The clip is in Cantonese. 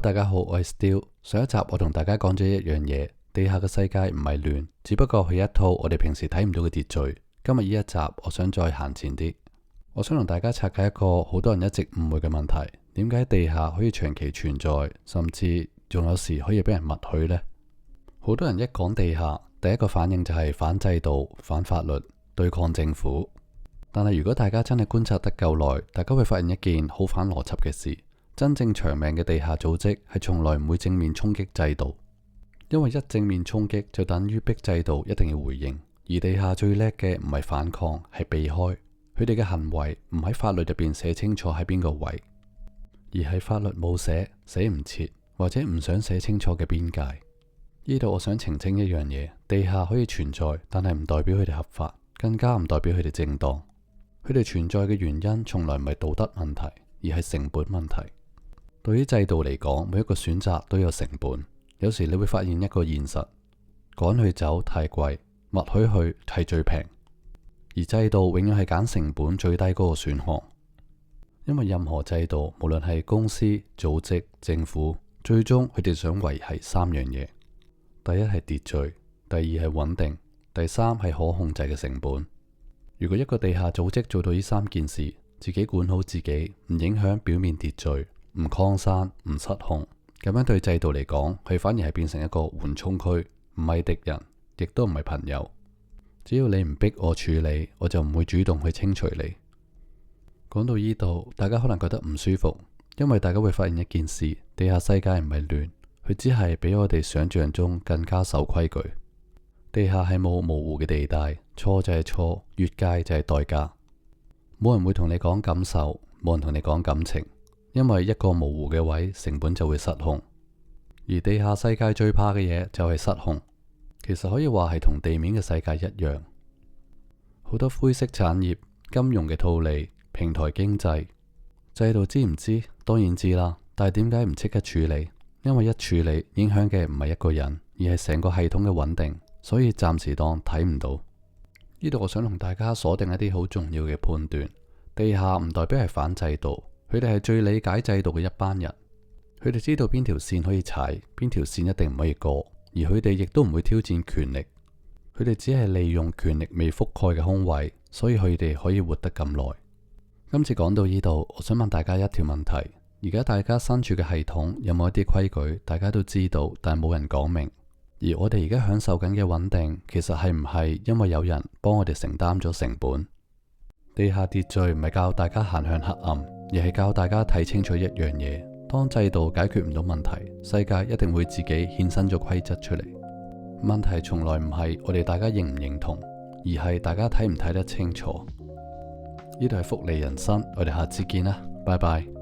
大家好，我係 Still。上一集我同大家講咗一樣嘢，地下嘅世界唔係亂，只不過係一套我哋平時睇唔到嘅秩序。今日呢一集，我想再行前啲，我想同大家拆解一個好多人一直誤會嘅問題：點解地下可以長期存在，甚至仲有時可以俾人默許呢？好多人一講地下，第一個反應就係反制度、反法律、對抗政府。但係如果大家真係觀察得夠耐，大家會發現一件好反邏輯嘅事。真正長命嘅地下組織係從來唔會正面衝擊制度，因為一正面衝擊就等於逼制度一定要回應。而地下最叻嘅唔係反抗，係避開。佢哋嘅行為唔喺法律入邊寫清楚喺邊個位，而係法律冇寫唔切，或者唔想寫清楚嘅邊界。呢度我想澄清一樣嘢：地下可以存在，但係唔代表佢哋合法，更加唔代表佢哋正當。佢哋存在嘅原因從來唔係道德問題，而係成本問題。對於制度嚟講，每一個選擇都有成本。有時你會發現一個現實：趕佢走太貴，默許佢係最平。而制度永遠係揀成本最低嗰個選項，因為任何制度，無論係公司、組織、政府，最終佢哋想維繫三樣嘢：第一係秩序，第二係穩定，第三係可控制嘅成本。如果一個地下組織做到呢三件事，自己管好自己，唔影響表面秩序，唔擴散，唔失控，咁樣對制度嚟講，佢反而係變成一個緩衝區，唔係敵人，亦都唔係朋友。只要你唔逼我處理，我就唔會主動去清除你。講到呢度，大家可能覺得唔舒服，因為大家會發現一件事：地下世界唔係亂，佢只係比我哋想象中更加守規矩。地下係冇模糊嘅地帶，錯就係錯，越界就係代價。冇人會同你講感受，冇人同你講感情。因為一個模糊嘅位，成本就會失控。而地下世界最怕嘅嘢就係失控。其實可以話係同地面嘅世界一樣，好多灰色產業、金融嘅套利、平台經濟、制度知唔知？當然知啦。但係點解唔即刻處理？因為一處理影響嘅唔係一個人，而係成個系統嘅穩定，所以暫時當睇唔到。呢度我想同大家鎖定一啲好重要嘅判斷：地下唔代表係反制度。佢哋係最理解制度嘅一班人，佢哋知道邊條線可以踩，邊條線一定唔可以過，而佢哋亦都唔會挑戰權力。佢哋只係利用權力未覆蓋嘅空位，所以佢哋可以活得咁耐。今次講到呢度，我想問大家一條問題：而家大家身處嘅系統有冇一啲規矩，大家都知道，但係冇人講明？而我哋而家享受緊嘅穩定，其實係唔係因為有人幫我哋承擔咗成本？地下秩序唔係教大家行向黑暗，而係教大家睇清楚一樣嘢：當制度解決唔到問題，世界一定會自己衍生咗規則出嚟。問題從來唔係我哋大家認唔認同，而係大家睇唔睇得清楚。呢度係福利人生，我哋下次見啦，拜拜。